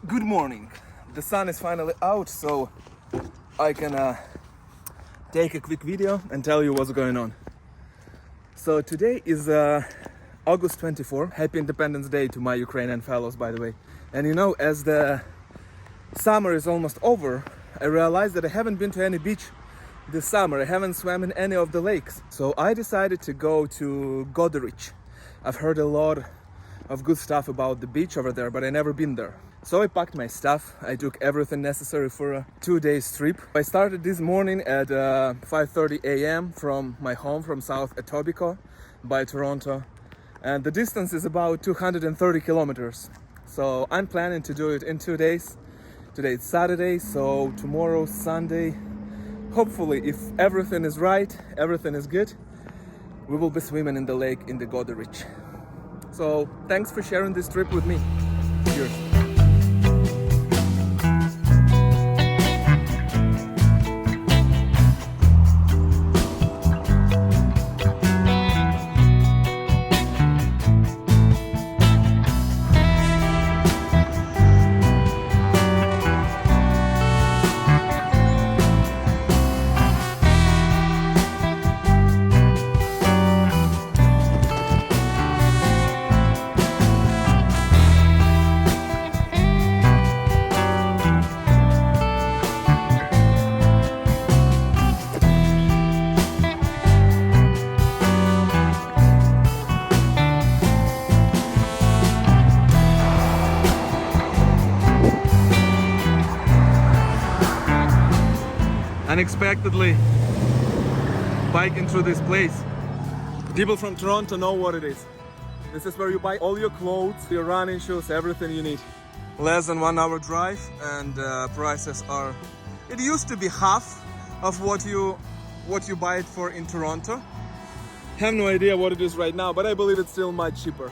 Good morning. The sun is finally out, so I can take a quick video and tell you what's going on. So today is August 24. Happy Independence Day to my Ukrainian fellows, by the way. And you know, as the summer is almost over, I realized that I haven't been to any beach this summer. I haven't swam in any of the lakes. So I decided to go to Goderich. I've heard a lot of good stuff about the beach over there, but I never been there. So I packed my stuff. I took everything necessary for a 2-day trip. I started this morning at 5:30 a.m. from my home from South Etobicoke by Toronto. And the distance is about 230 kilometers. So I'm planning to do it in 2 days. Today it's Saturday, so tomorrow, Sunday, hopefully, if everything is right, everything is good, we will be swimming in the lake in the Goderich. So thanks for sharing this trip with me. Cheers. Unexpectedly biking through this place. People from Toronto know what it is. This is where you buy all your clothes, your running shoes, everything you need. Less than 1 hour drive, and prices are, it used to be half of what you buy it for in Toronto. Have no idea what it is right now, but I believe it's still much cheaper.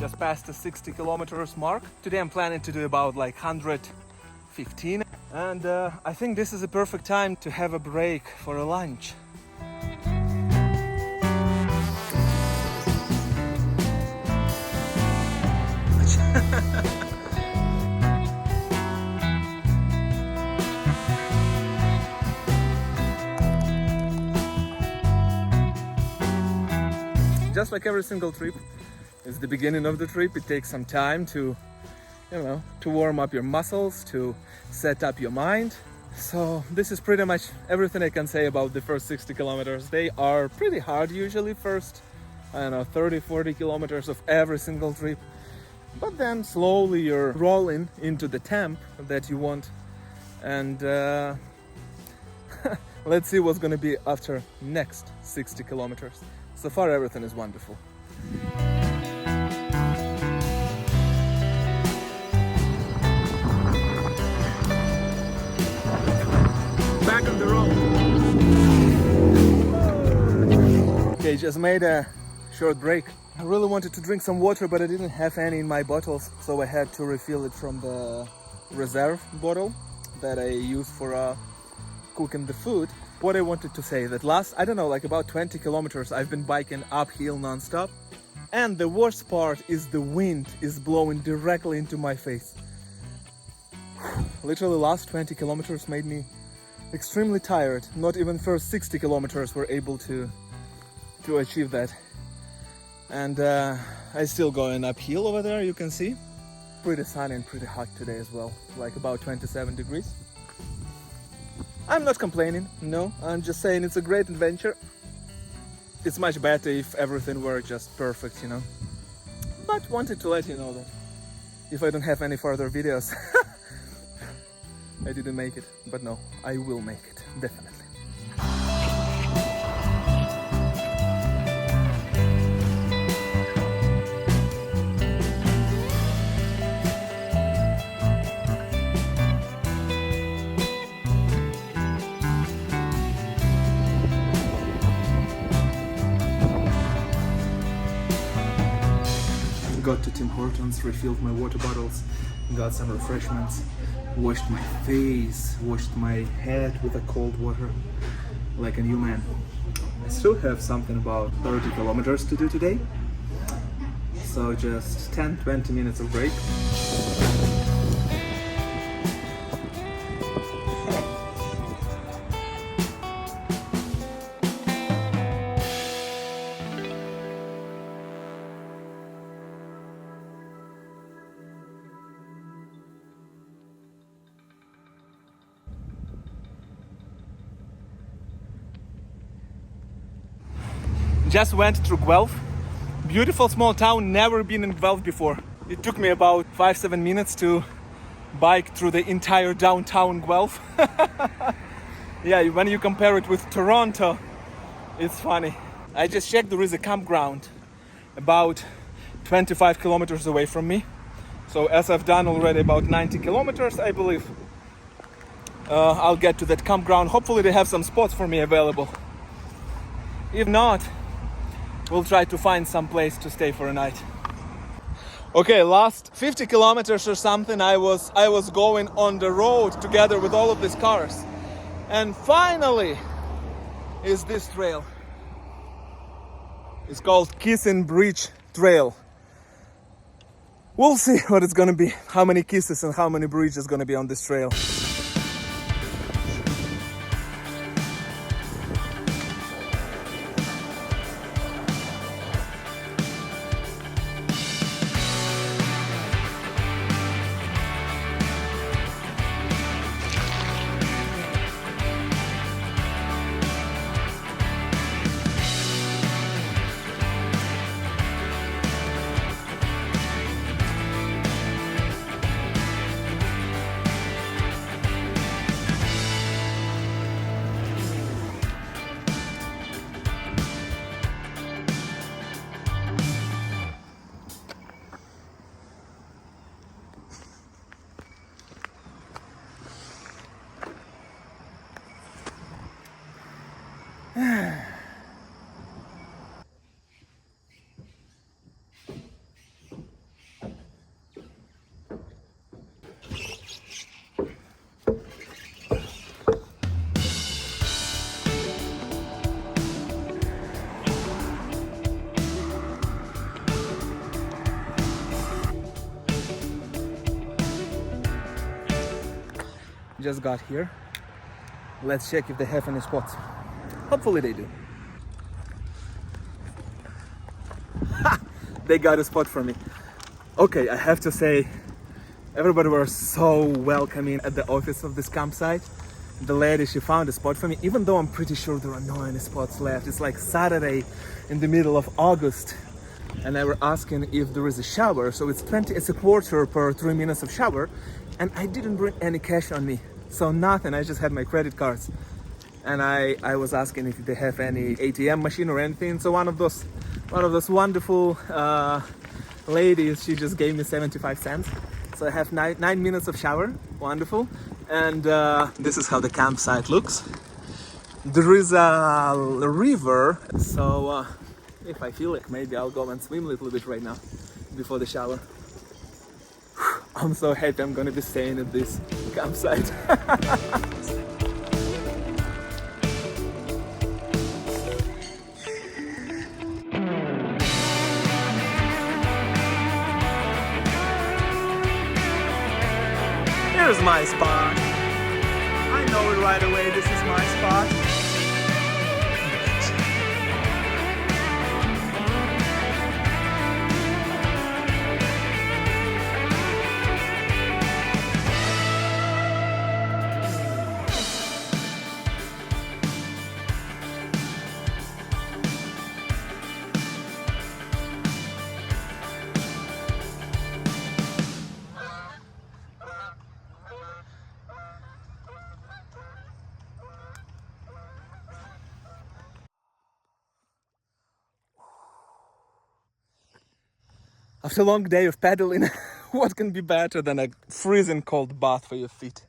Just past the 60 kilometers mark. Today I'm planning to do about like 115, and I think this is a perfect time to have a break for a lunch. Just like every single trip, it's the beginning of the trip. It takes some time to, to warm up your muscles, to set up your mind. So this is pretty much everything I can say about the first 60 kilometers. They are pretty hard usually, first, 30, 40 kilometers of every single trip. But then slowly you're rolling into the temp that you want. And let's see what's gonna be after next 60 kilometers. So far everything is wonderful. Back on the road. Okay, just made a short break. I really wanted to drink some water, but I didn't have any in my bottles, so I had to refill it from the reserve bottle that I use for cooking the food. What I wanted to say, that last, about 20 kilometers I've been biking uphill non-stop, and the worst part is the wind is blowing directly into my face. Literally last 20 kilometers made me extremely tired. Not even first 60 kilometers were able to achieve that. And I still going uphill over there, you can see. Pretty sunny and pretty hot today as well, like about 27 degrees. I'm not complaining, no, I'm just saying it's a great adventure. It's much better if everything were just perfect, But wanted to let you know that if I don't have any further videos, I didn't make it. But no, I will make it, definitely. curtains, refilled my water bottles, got some refreshments, washed my face, washed my head with a cold water, like a new man. I still have something about 30 kilometers to do today, so just 10-20 minutes of break. Just went through Guelph. Beautiful small town, never been in Guelph before. It took me about 5-7 minutes to bike through the entire downtown Guelph. Yeah, when you compare it with Toronto, it's funny. I just checked, there is a campground about 25 kilometers away from me. So as I've done already about 90 kilometers, I believe, I'll get to that campground. Hopefully they have some spots for me available. If not, we'll try to find some place to stay for a night. Okay, last 50 kilometers or something, I was going on the road together with all of these cars. And finally is this trail. It's called Kissing Bridge Trail. We'll see what it's gonna be, how many kisses and how many bridges gonna be on this trail. Just got here. Let's check if they have any spots. Hopefully they do. They got a spot for me. Okay, I have to say, everybody was so welcoming at the office of this campsite. The lady, she found a spot for me, even though I'm pretty sure there are no any spots left. It's like Saturday in the middle of August, and they were asking if there is a shower. So it's a quarter per 3 minutes of shower, and I didn't bring any cash on me. So nothing, I just had my credit cards. And I was asking if they have any ATM machine or anything. So one of those wonderful ladies, she just gave me 75 cents. So I have 9 minutes of shower, wonderful. And this is how the campsite looks. There is a river, so if I feel like, maybe I'll go and swim a little bit right now before the shower. I'm so happy I'm gonna be staying at this campsite. Here's my spot. I know it right away, this is my spot. After a long day of paddling, what can be better than a freezing cold bath for your feet?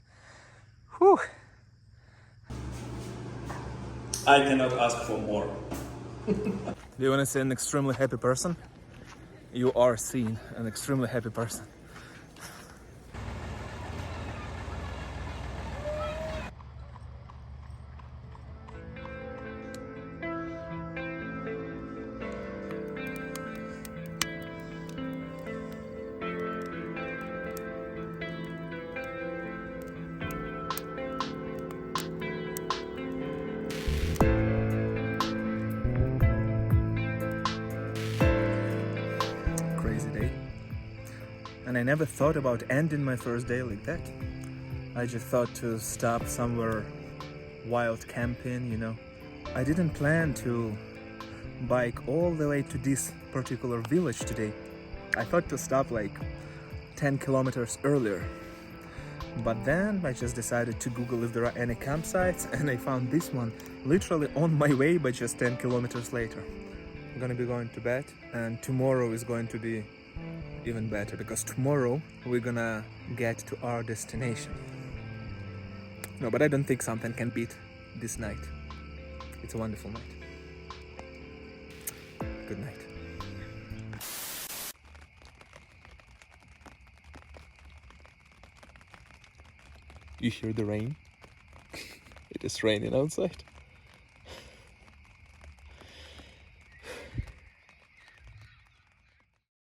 Whew. I cannot ask for more. Do you want to see an extremely happy person? you are seen an extremely happy person. Crazy day. And I never thought about ending my first day like that. I just thought to stop somewhere wild camping, you know. I didn't plan to bike all the way to this particular village today. I thought to stop like 10 kilometers earlier. But then I just decided to Google if there are any campsites, and I found this one literally on my way, but just 10 kilometers later. I'm gonna be going to bed, and tomorrow is going to be even better, because tomorrow we're gonna get to our destination. No, but I don't think something can beat this night. It's a wonderful night. Good night. You hear the rain? It is raining outside.